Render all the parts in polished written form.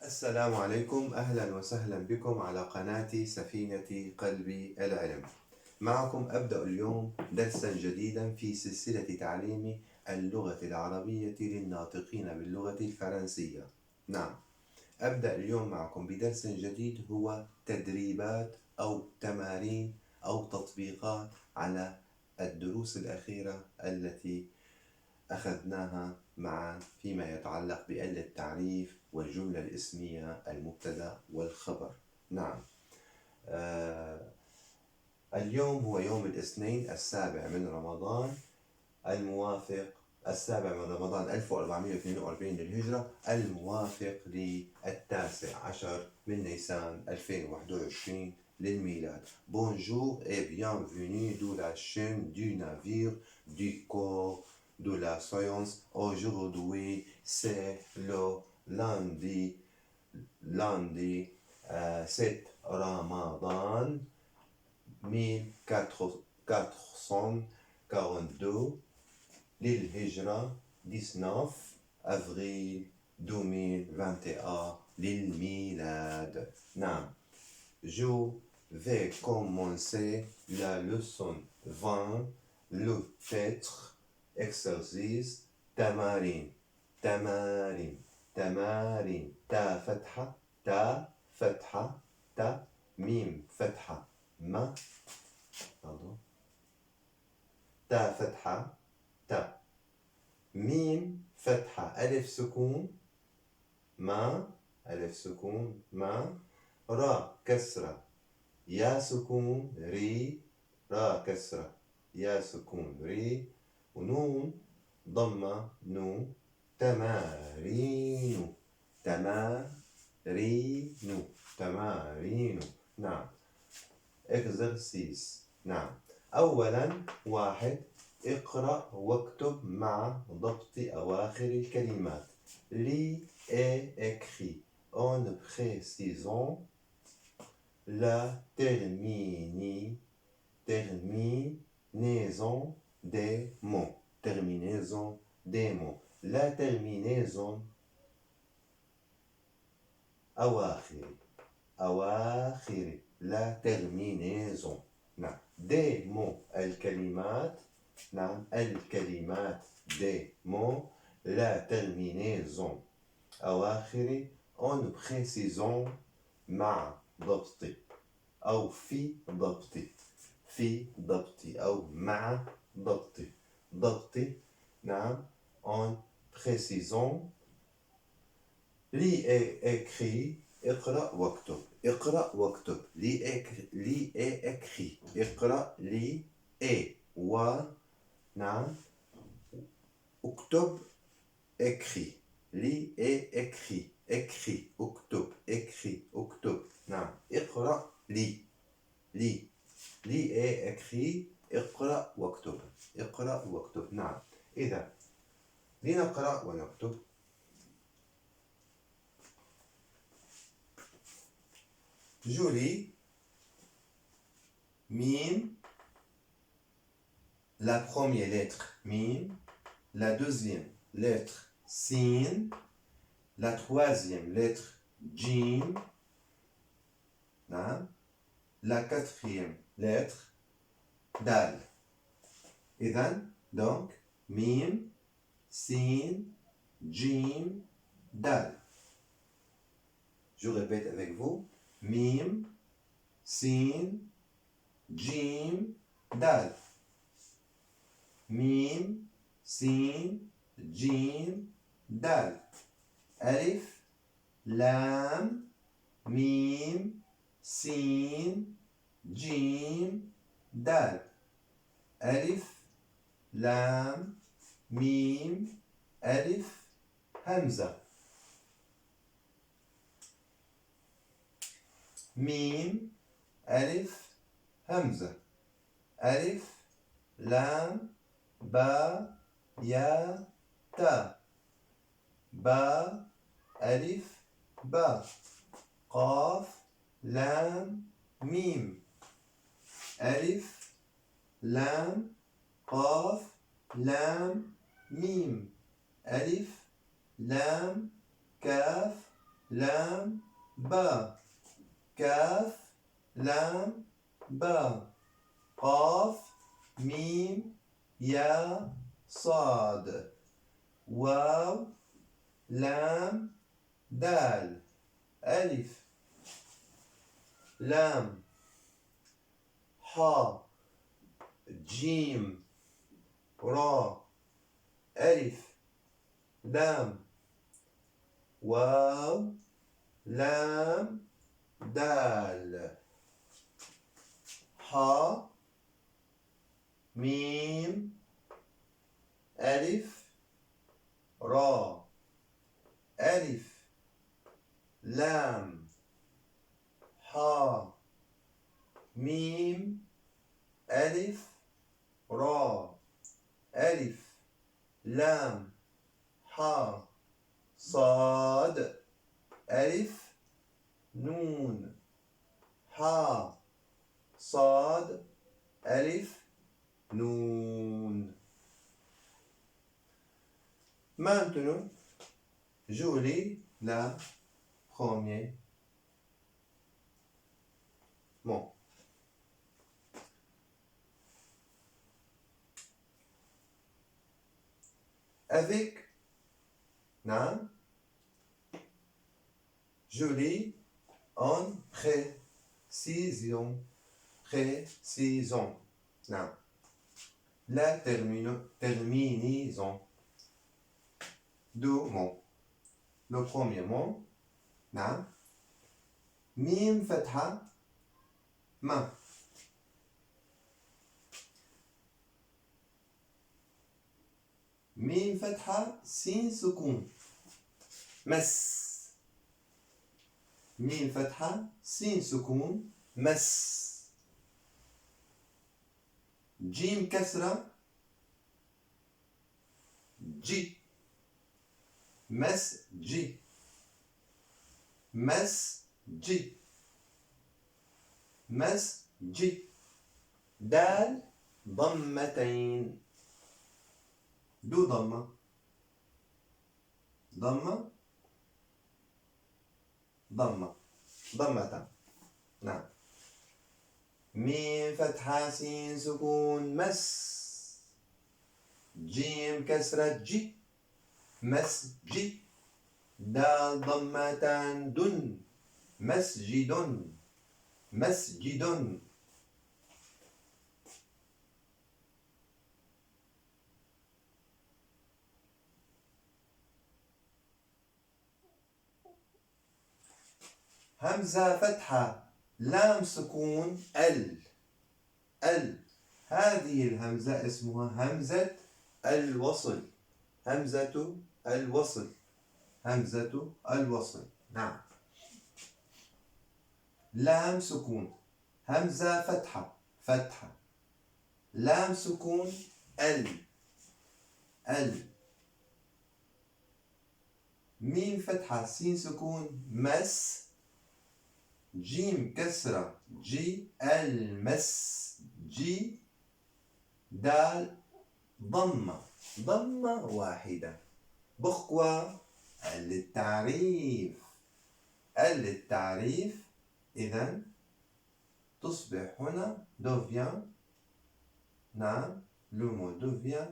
السلام عليكم، أهلا وسهلا بكم على قناة سفينة قلب العلم. معكم أبدأ اليوم درسا جديدا في سلسلة تعليم اللغة العربية للناطقين باللغة الفرنسية. نعم، أبدأ اليوم معكم بدرس جديد هو تدريبات أو تمارين أو تطبيقات على الدروس الأخيرة التي أخذناها معا فيما يتعلق بآلة التعريف والجملة الاسمية المبتدأ والخبر. نعم، اليوم هو يوم الاثنين 7 من رمضان الموافق 7 من رمضان 1442 للهجرة، الموافق ل19 من نيسان 2021 للميلاد. Bonjour et bienvenue dans la chaîne du navire du corps de la science. Aujourd'hui, c'est le lundi 7 Ramadan 1442 للهجرة 19 avril 2021 للميلاد. نعم، je vais commencer la leçon 20, le titre exercice تمارين تمارين تمارين تا فتحة تا فتحة تا ميم فتحة ما تا فتحة تا ميم فتحة ألف سكون ما ألف سكون ما را كسرة يا سكون ري را كسرة يا سكون ري ونون ضمة نو تمارين تمارين تمارين. نعم، exercice. نعم، أولا 1 اقرأ واكتب مع ضبط أواخر الكلمات. lis et écris en précisant la terminaison des mots. Terminaison des mots. La terminaison أواخر أواخر la terminaison. نعم، des mots الكلمات. نعم، الكلمات des mots. La terminaison أواخر en précisant مع ضبط أو في ضبط أو مع ضبط نعم، en précisant. lis et écris اقرأ واكتب اقرأ واكتب lis et écris اقرأ lis et نعم اكتب écris lis et écris اكتب نعم اقرأ lis et écris اقرأ واكتب نعم. إذا لنقرأ ونكتب. Je lis mime, la première lettre mime, la deuxième lettre sin, la troisième lettre jim, la quatrième lettre dal. إذن donc mime, sin, jim, dal. Je répète avec vous. mime, sin, jim, dal. mime, sin, jim, dal. ألف لام ميم سين جيم دال. ألف لام ميم ألف همزة. ميم ألف همزة. ألف لام با يا تا. با ألف با. قاف لام ميم. ألف لام قاف لام ميم. ألف لام كاف لام با كاف لام با قاف ميم يا صاد واو لام دال ألف لام حا جيم را ألف لام واو لام دال حا ميم ألف را ألف لام حا ميم ألف را ألف لام حا صاد ألف نون حا صاد ألف نون. Maintenant, je lis la première mot. Avec na, je lis en précision. Précision. Na. La terminaison. Deux mots. Le premier mot, na. ميم فتحة ما. ميم فتحة سين سكون مس. ميم فتحة سين سكون مس. جيم كسرة جي مس جي مس جي مس جي. دال ضمتين. دو ضمة ضمة ضمة ضمة. نعم. ميم فتحة سين سكون مس. جيم كسرة جي مس جي. دال ضمتان دن مسجد مسجد. همزة فتحة لام سكون ال. هذه الهمزة اسمها همزة الوصل. همزة الوصل. همزة الوصل. نعم. لام سكون همزة فتحة لام سكون ال. ميم فتحة سين سكون مس. جيم كسرة جي المس جي. دال ضمة واحدة. بخوة للتعريف. إذن تصبح هنا devient. نعم. le mot devient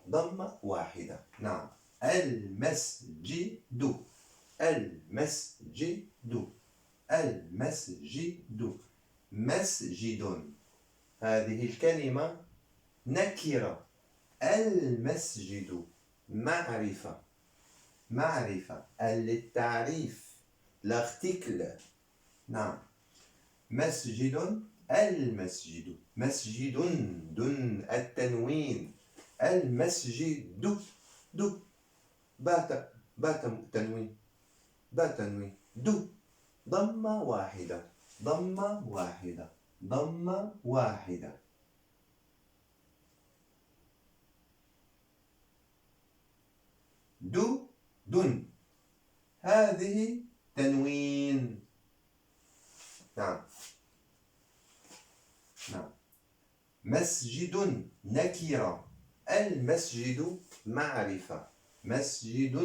ضمة واحدة. نعم. المسجد مسجد. هذه الكلمة نكرة. المسجد معرفة للتعريف. l'article. نعم. مسجد المسجد. مسجد دن التنوين. المسجد دو بات تنوين. دو ضمة واحدة. دن هذه تنوين. نعم. مسجد نكرة. المسجد معرفة. مسجد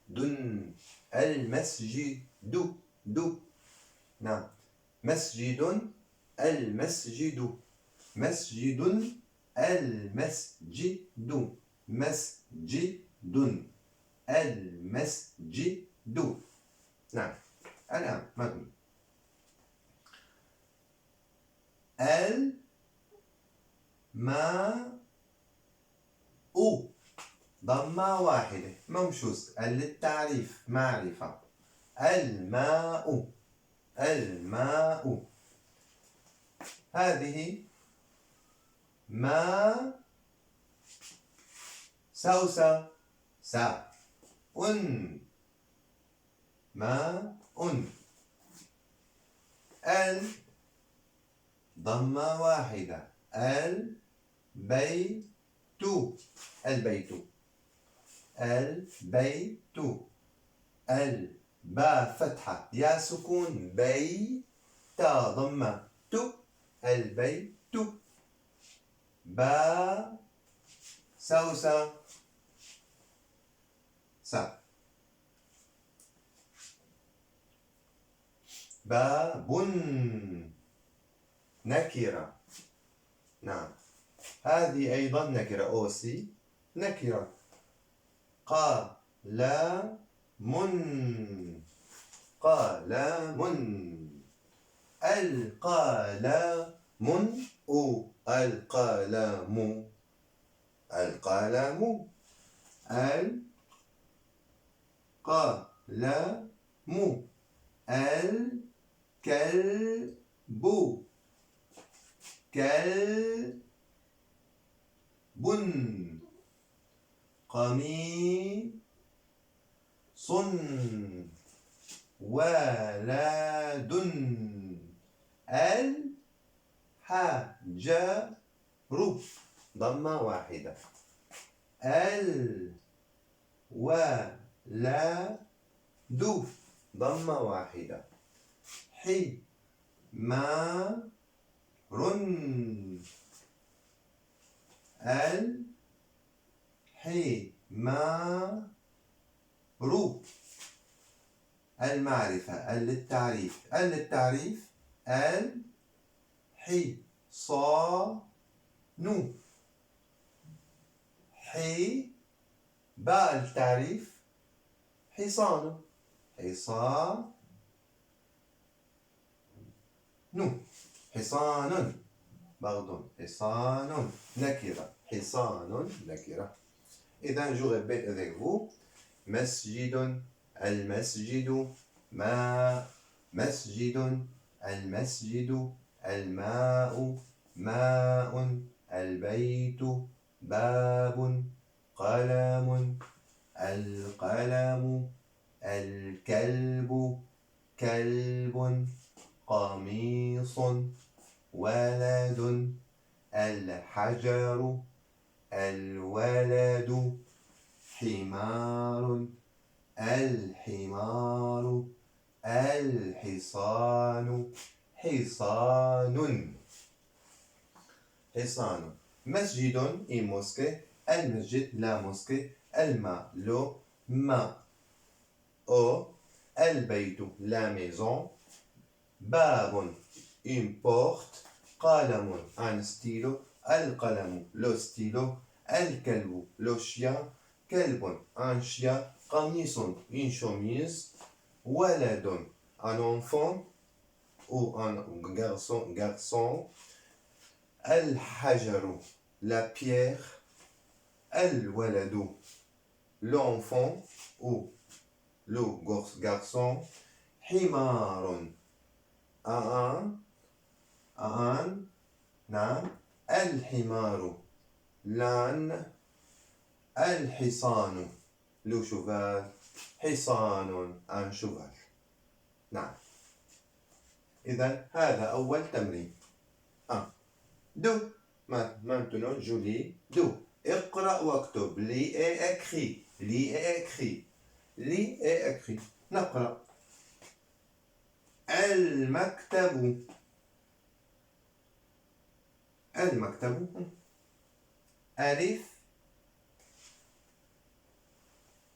دن المسجد دو. نعم. مسجد المسجد مسجد المسجد مسجد المسجد. نعم. الآن ماذا؟ الماء ضمة واحدة ممشوز للتعريف معرفة. الماء الماء. هذه ما سوسة ساء ماء. ضمة واحدة البيت البيت البيت. الباء فتحة يا سكون تا ضمة البيت. با سوسة سا. باب نكرة. نعم. هذه أيضا نكرة أوسي نكرة. قلم قلم. القلم القلم القلم. القلم. الكلب كلب. قميص ولد. الحجر ضمة واحدة. الولد ضمة واحدة. حمار الحمار. المعرفة للتعريف للتعريف. الحصان باء التعريف حصان حصان حصان برضو حصان نكرة حصان نكرة. إذا je répète avec vous. مسجد المسجد ماء مسجد المسجد الماء ماء البيت باب قلم القلم الكلب كلب قميص ولد الحجر الولد حمار الحمار الحصان حصان حصان. مسجد une mosquée. المسجد la mosquée. الماء l'eau ماء eau. البيت la maison. باب une porte. قلم un stylo. القلم le stylo. الكلب le chien. كلب un chien. قميص une chemise. ولد un enfant ou un garçon. الحجر la pierre. الولد l'enfant ou le garçon. حمار un نعم. الحمار l'âne. الحصان le cheval. حصان un cheval. نعم. إذا هذا أول تمرين. دو. maintenant je lis دو. اقرأ واكتب. lis et écris. lis et écris. lis et écris. نقرأ. المكتب المكتب. ألف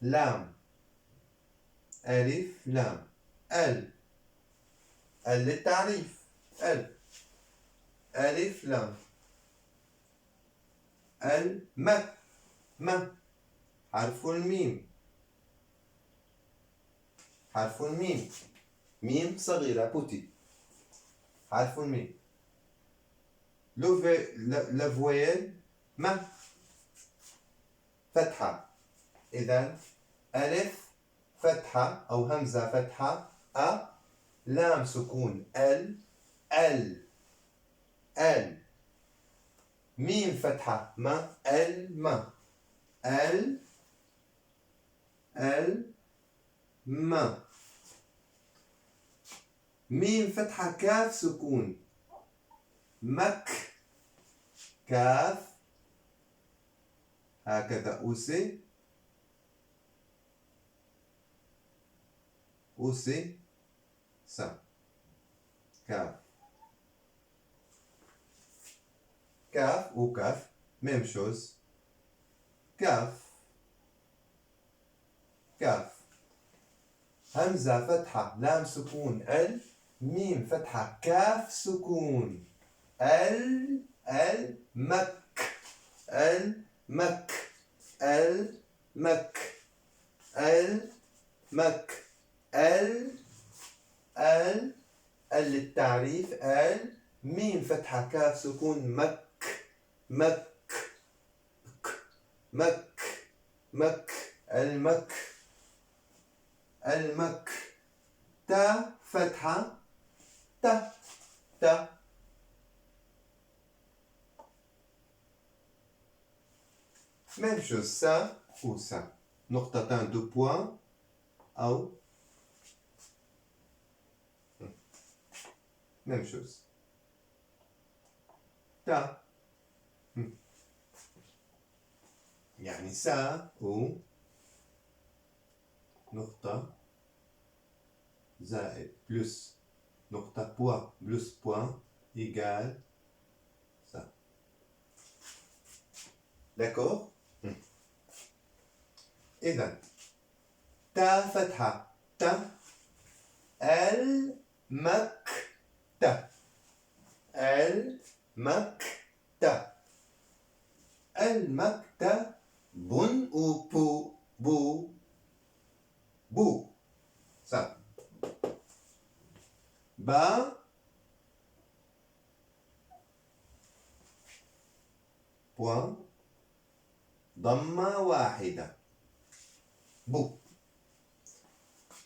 لام ألف لام ال للتعريف ألف لام م حرف الميم ميم صغيرة بوتي حرف الميم la voyelle ما فتحة إذا ألف فتحة أو همزة فتحة لام سكون ال ميم فتحة ما ما ميم فتحة كاف سكون كاف هكذا أوسي سا كاف وكاف même chose كاف همزة فتحة لام سكون ميم فتحة كاف سكون المك للتعريف ميم فتحة كاف سكون المك تا فتحة تا même chose ça ou ça نقطتان دو بوان أو même chose تا يعني سا و نقطة زائد بلس نقطة بوا بلس بوان égal ça d'accord إذا تا فتحة تا المكتة بن أو بو ça با بوان ضمة واحدة بو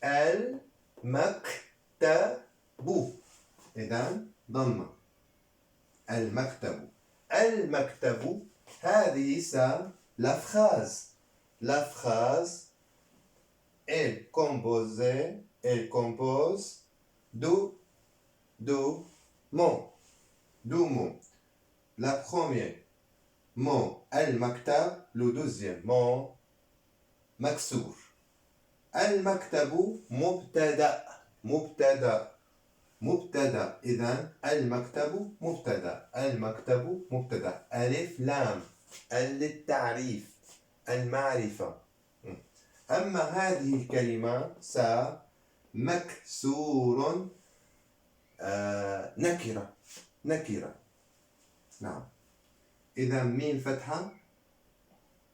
المكتب إذا ضمة المكتب هذه la phrase elle compose de mots la première mot المكتب le deuxième mot مكسور المكتب مبتدأ إذا المكتب مبتدأ ألف لام للتعريف المعرفة أما هذه الكلمة مكسور نكرة نعم إذا ميم فتحة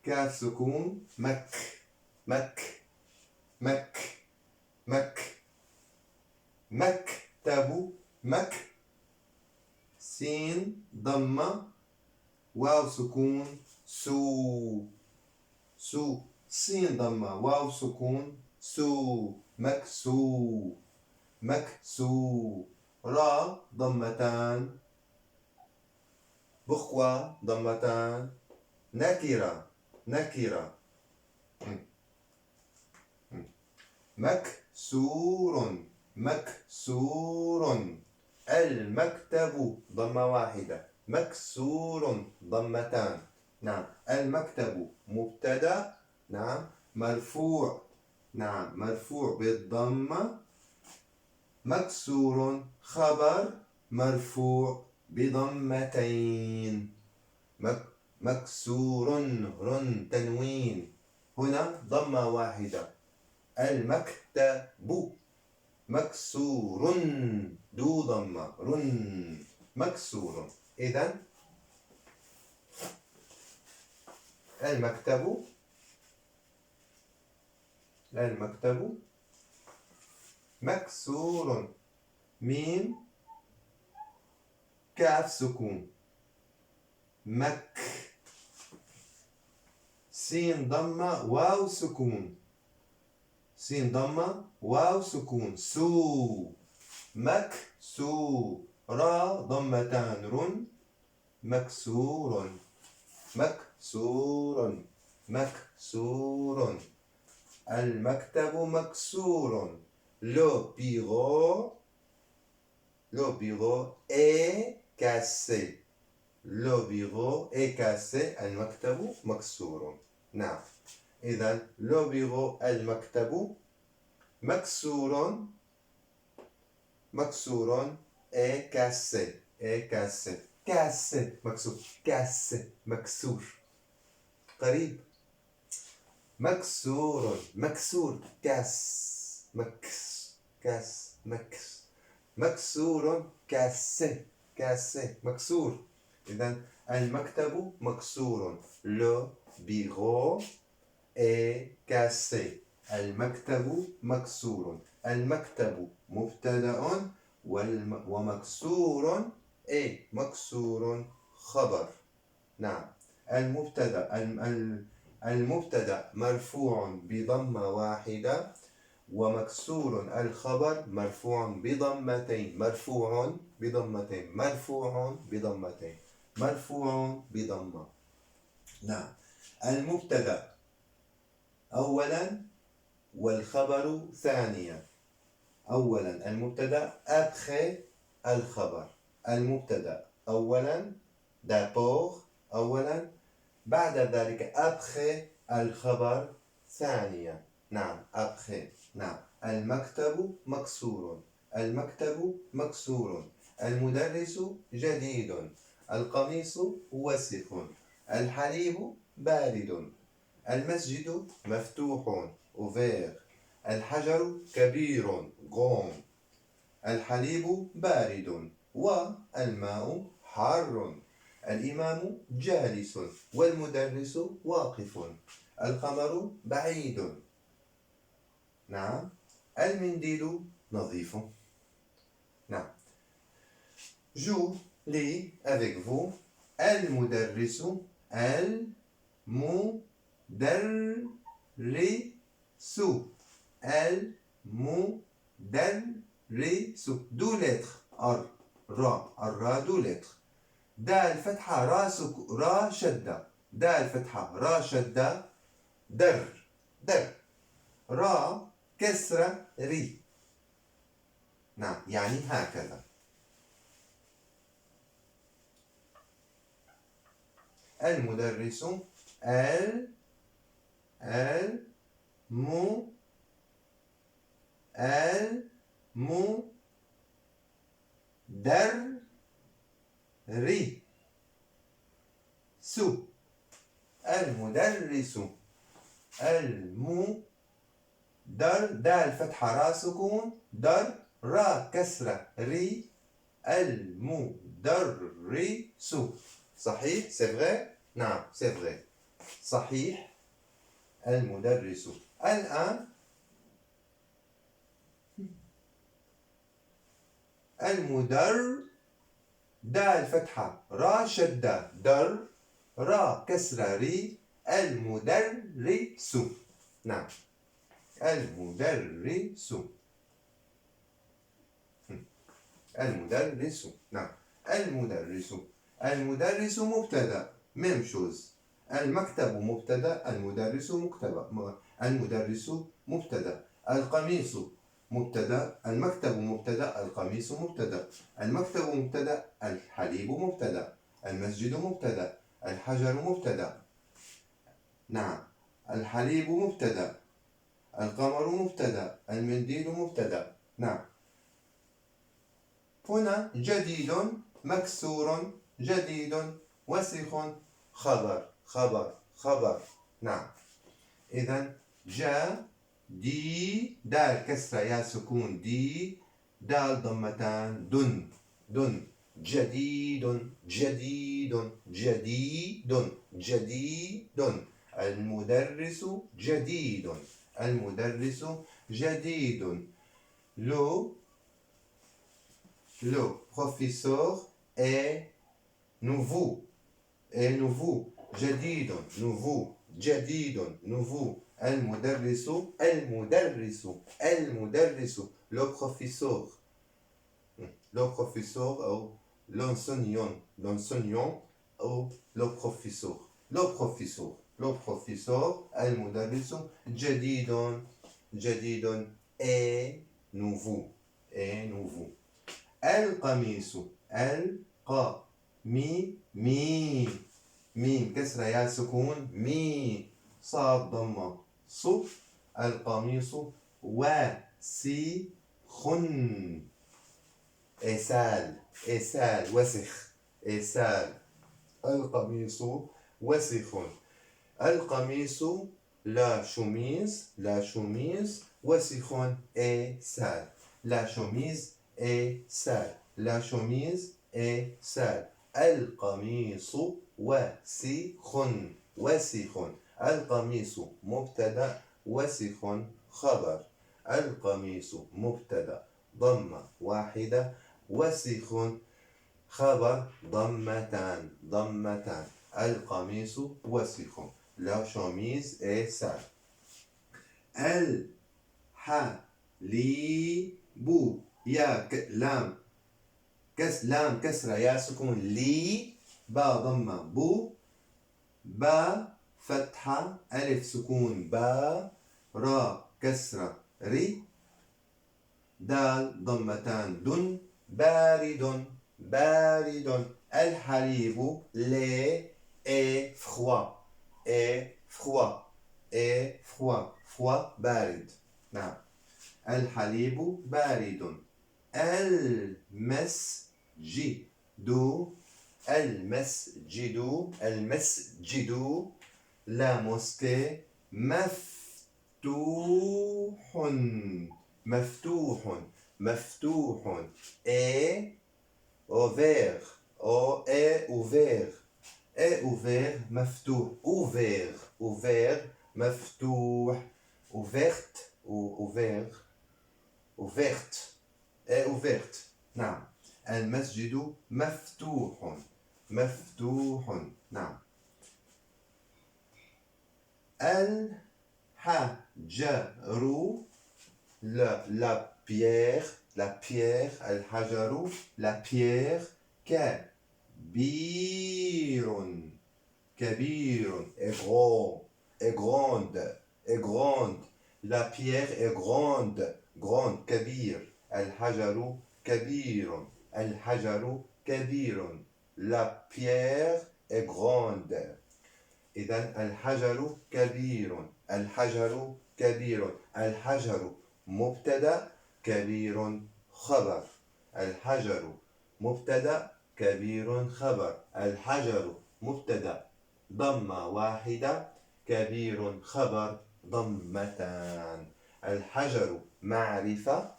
كاف سكون مكتب سين ضمة واو سكون سين ضمة واو سكون مكسو را ضمتان بخوة ضمتان نكرة مكسور المكتب ضمة واحدة مكسور ضمتان نعم المكتب مبتدأ نعم مرفوع بالضمة مكسور خبر مرفوع بضمتين مكسور تنوين هنا ضمة واحدة المكتب مكسور، دو ضمة، رن، مكسور. إذن المكتب مكسور، ميم كاف سكون، مك، سين ضمة واو سكون، سين ضمة واو سكون، سو، مك سو، را ضمتان، رن، مكسور، مكسور، مكسور. المكتب مكسور. Le bureau est cassé. Le bureau est cassé. المكتب مكسور. نعم. إذا le bureau المكتب مكسور est cassé. est cassé. cassé مكسور. cassé مكسور. قريب. مكسور مكسور كاس مكس كاس مكس مكسور كاسة كاسة مكسور. إذن المكتب مكسور. Le bureau est cassé. المكتب مكسور. المكتب مبتدأ ومكسور إيه مكسور خبر. نعم. المبتدأ مرفوع بضمة واحدة ومكسور الخبر مرفوع بضمتين. مرفوع بضمتين. مرفوع بضمتين. مرفوع بضمة. نعم. المبتدأ أولا والخبر ثانيا. أولا المبتدأ après الخبر. المبتدأ أولا d'abord أولا، بعد ذلك après الخبر ثانيا. نعم après. نعم. المكتب مكسور. المكتب مكسور. المدرس جديد. القميص وسخ. الحليب بارد. المسجد مفتوح ouvert. الحجر كبير grand. الحليب بارد والماء حار. الإمام جالس والمدرس واقف. القمر بعيد. نعم. المنديل نظيف. نعم. جو لي avec vous. المدرس المدرس المدرس دو lettres را دو lettres. دال فتحة را شدة. دال فتحة را شدة در را كسرة ري. نعم يعني هكذا. المدرس المدرس دال فتحة را سكون در را كسرة ري المدرس. صحيح؟ c'est vrai؟ نعم c'est vrai. صحيح. المدرس. الآن دال فتحة را شدة در را كسرة ري المدرس. نعم المدرس. المدرس. نعم المدرس. المدرس مبتدأ même chose. المكتب مبتدأ. المدرس المدرس مبتدأ. القميص مبتدأ. المكتب مبتدأ. القميص مبتدأ. المكتب مبتدأ. الحليب مبتدأ. المسجد مبتدأ. الحجر مبتدأ. نعم الحليب مبتدأ. القمر مبتدأ. المنديل مبتدأ. نعم. هنا جديد مكسور جديد وسخ خبر. نعم. إذن جاء دي دال كسرة يا سكون دي دال ضمتان دن دن جديد جديد جديد جديد المدرس جديد المدرس جديد le professeur est nouveau جديد nouveau جديد nouveau المدرس le professeur أو l'enseignant أو le professeur المدرس جديد et nouveau القميص ميم كسرة يا سكون صاد ضمة القميص وسخ إسال وسخ القميص وسخ القميص لا شميز وسخ إسال لا شميز إسال القميص وسخ القميص مبتدأ وسخ خبر القميص مبتدأ ضمة واحدة وسخ خبر ضمتان القميص وسخ لا شميز سال الحليب يا لام كسرة يا سكون لي با ضمة با فتحة ألف سكون با را كسرة ري دال ضمتان دن بارد الحليب لي فخوا بارد نعم الحليب بارد المسجد لا موسكي مفتوح et ouvert مفتوح مفتوح ouverte نعم المسجد مفتوح نعم الحجر la pierre الحجر la pierre كبير est grande la pierre est grande كبير الحجر كبير la pierre est grande إذن الحجر كبير الحجر مبتدأ كبير خبر الحجر مبتدأ كبير خبر الحجر مبتدأ ضمة واحدة كبير خبر ضمتان الحجر معرفة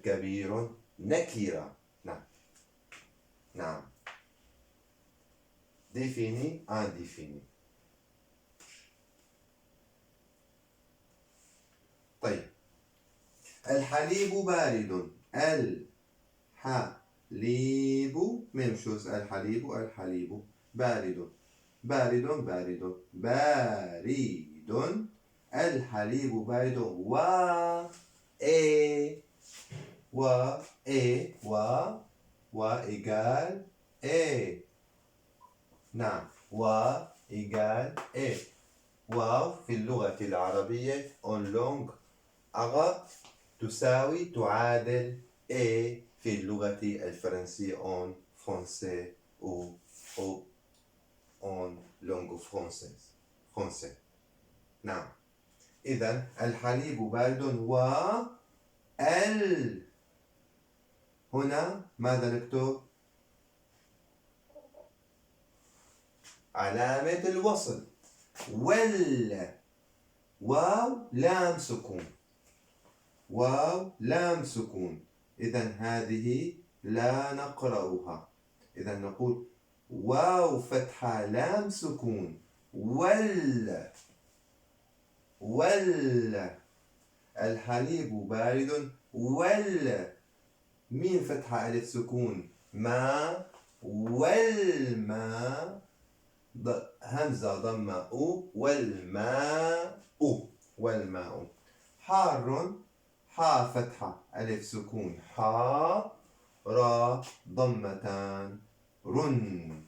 كبير نكرة نعم défini indéfini طيب الحليب بارد الحليب même chose الحليب بارد الحليب بارد و égal نعم égal واو في اللغة العربية en langue arabe تعادل في اللغة الفرنسية en français ou en langue français نعم إذن الحليب بارد هنا ماذا نكتب؟ علامة الوصل واو لام سكون، واو لام سكون، إذا هذه لا نقرأها. إذا نقول واو فتحة لام سكون وال الحليب بارد ميم فتحة ألف سكون ما والماء همزة ضمة أو والماء حار حا فتحة ألف سكون حا را ضمتان رن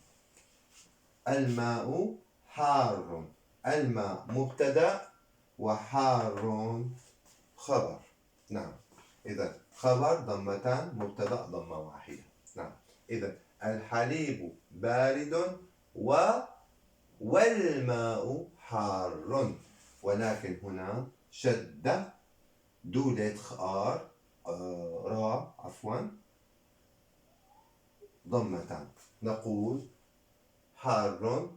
الماء حار، الماء مبتدأ وحار خبر. نعم، إذا خبر ضمتان مبتدأ ضمة واحدة. نعم، إذا الحليب بارد والماء حار، ولكن هنا شدة دو لتر را عفوا ضمتان. نقول حار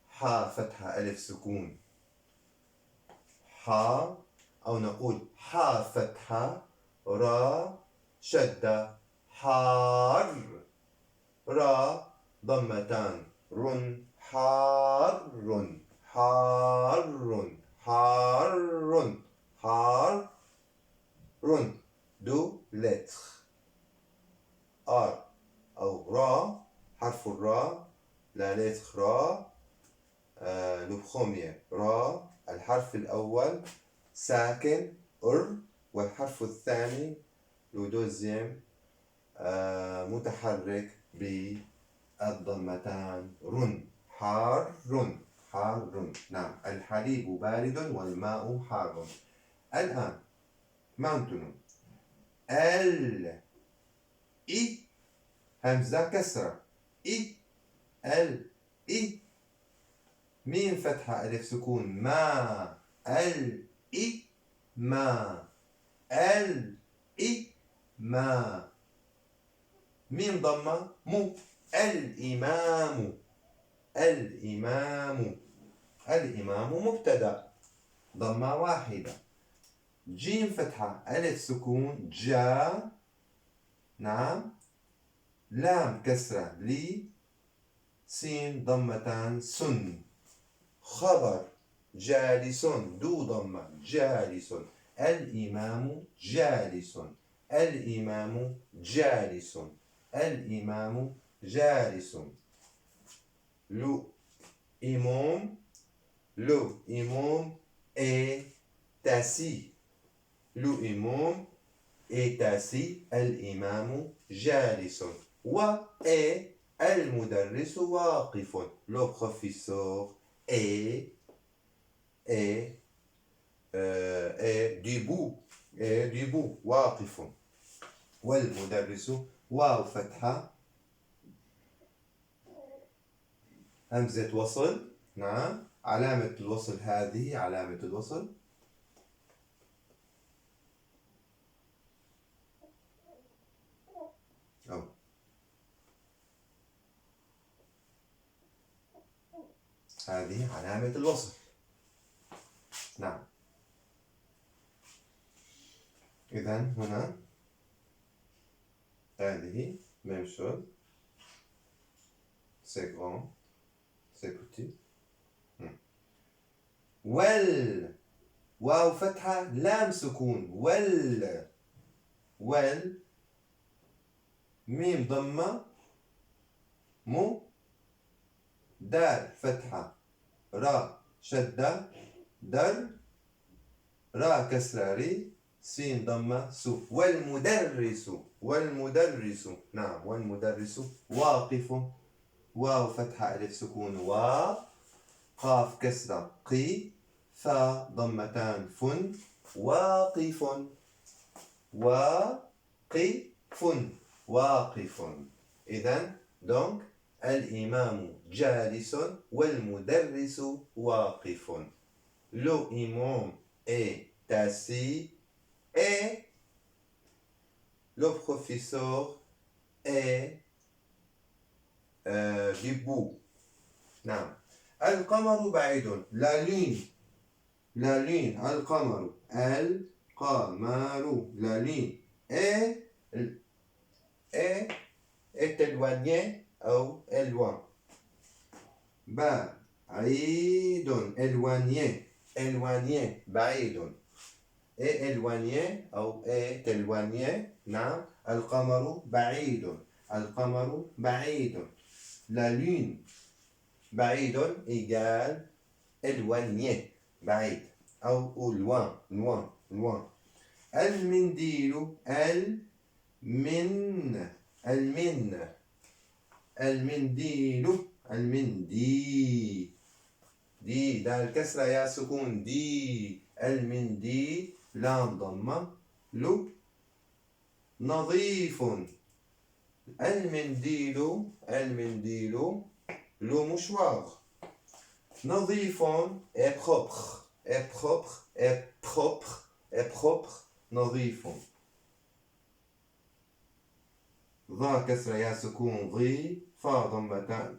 حا فتحة ألف سكون حا، أو نقول حا فتحة را شدة حار را ضمتان رن حار حار حار حار دو لتر أو را حرف الراء لا لتر را لو بخومية را الحرف الأول ساكن والحرف الثاني لو دوزيام متحرك بالضمتان حار حار. نعم، الحليب بارد والماء حار. الآن maintenant إي همزة كسرة إي ميم فتحة ألف سكون ما ما ميم ضمة مو الإمام مبتدأ ضمة واحدة. جيم فتحة ألف سكون جا، نعم، لام كسرة لي سين ضمتان سن خبر جالس دو ضمة جالس الإمام جالس الإمام جالس لو إمام est assis الإمام جالس المدرس واقف le professeur est debout واقف والمدرس واو فتحة همزة وصل. نعم، علامة الوصل هذه علامة الوصل هذه علامة الوصل. نعم، إذا هنا هذه même chose c'est grand c'est petit. واو فتحة لام سكون ميم ضمة دال فتحة را شدة در را كسرة ري سين ضمة سو والمدرس نعم والمدرس واقف واو فتحة ألف سكون قاف كسرة قي فا ضمتان فن واقف إذن donc الإمام جالس والمدرس واقف. Le imam est assis et le professeur est debout. نعم، القمر بعيد. La lune la lune, القمر القمر, la lune est éloigné أو loin. بعيد éloigné éloigné بعيد est éloigné أو est éloigné. نعم. القمر بعيد القمر بعيد. La lune بعيد égale éloigné بعيد أو loin loin loin. المنديل المنديل المندي دي ده الكسرة يا سكون دي. المنديل لام ضمة لو نظيف. المنديل لو مشوار نظيف est propre est propre est propre est propre نظيف. ضا كسرة يا سكون ضي فا ضمتان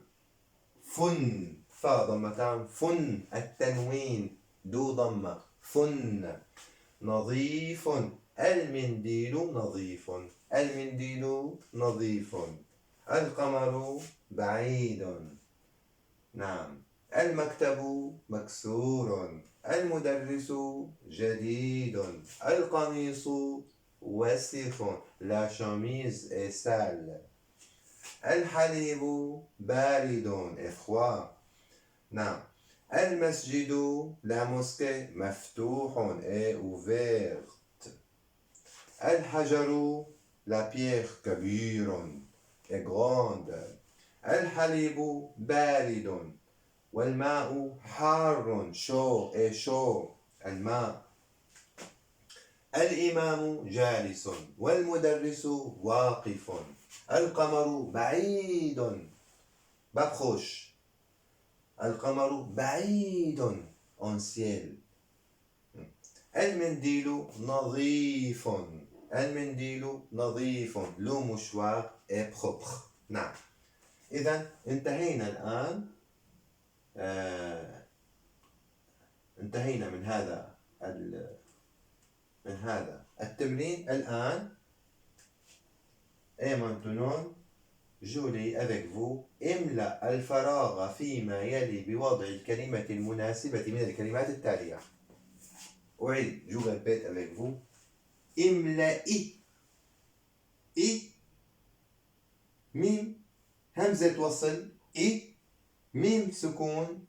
فن فا ضمتان فن التنوين دو ضمة فن نظيف. المنديل نظيف المنديل نظيف. القمر بعيد. نعم. المكتب مكسور. المدرس جديد. القميص وسخ. La chemise est sale. الحليب بارد et froid. نعم. المسجد la mosquée مفتوح et ouverte. الحجر la pierre كبير et grande. الحليب بارد والماء حار chaud et chaud. الماء. الإمام جالس والمدرس واقف. القمر بعيد بخش. القمر بعيد en ciel. المنديل نظيف المنديل نظيف لو مشوار et propre. نعم. إذا انتهينا الآن انتهينا من هذا التمرين. الآن et maintenant je lis avec vous. املأ الفراغ فيما يلي بوضع الكلمة المناسبة من الكلمات التالية. أعيد. je répète avec vous. املئي ميم همزة وصل ميم سكون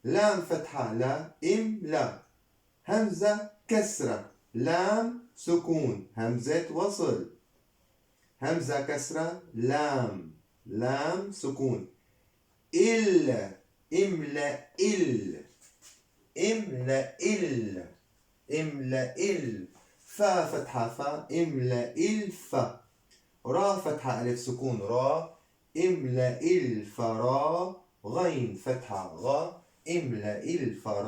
لام فتحة لا لا همزة كسرة لام سكون همزة وصل همزة كسرة لام سكون املأ فا فتحة فا املأ الفا را فتحة ألف سكون را املأ الفرا غين فتحة غا املأ الفرا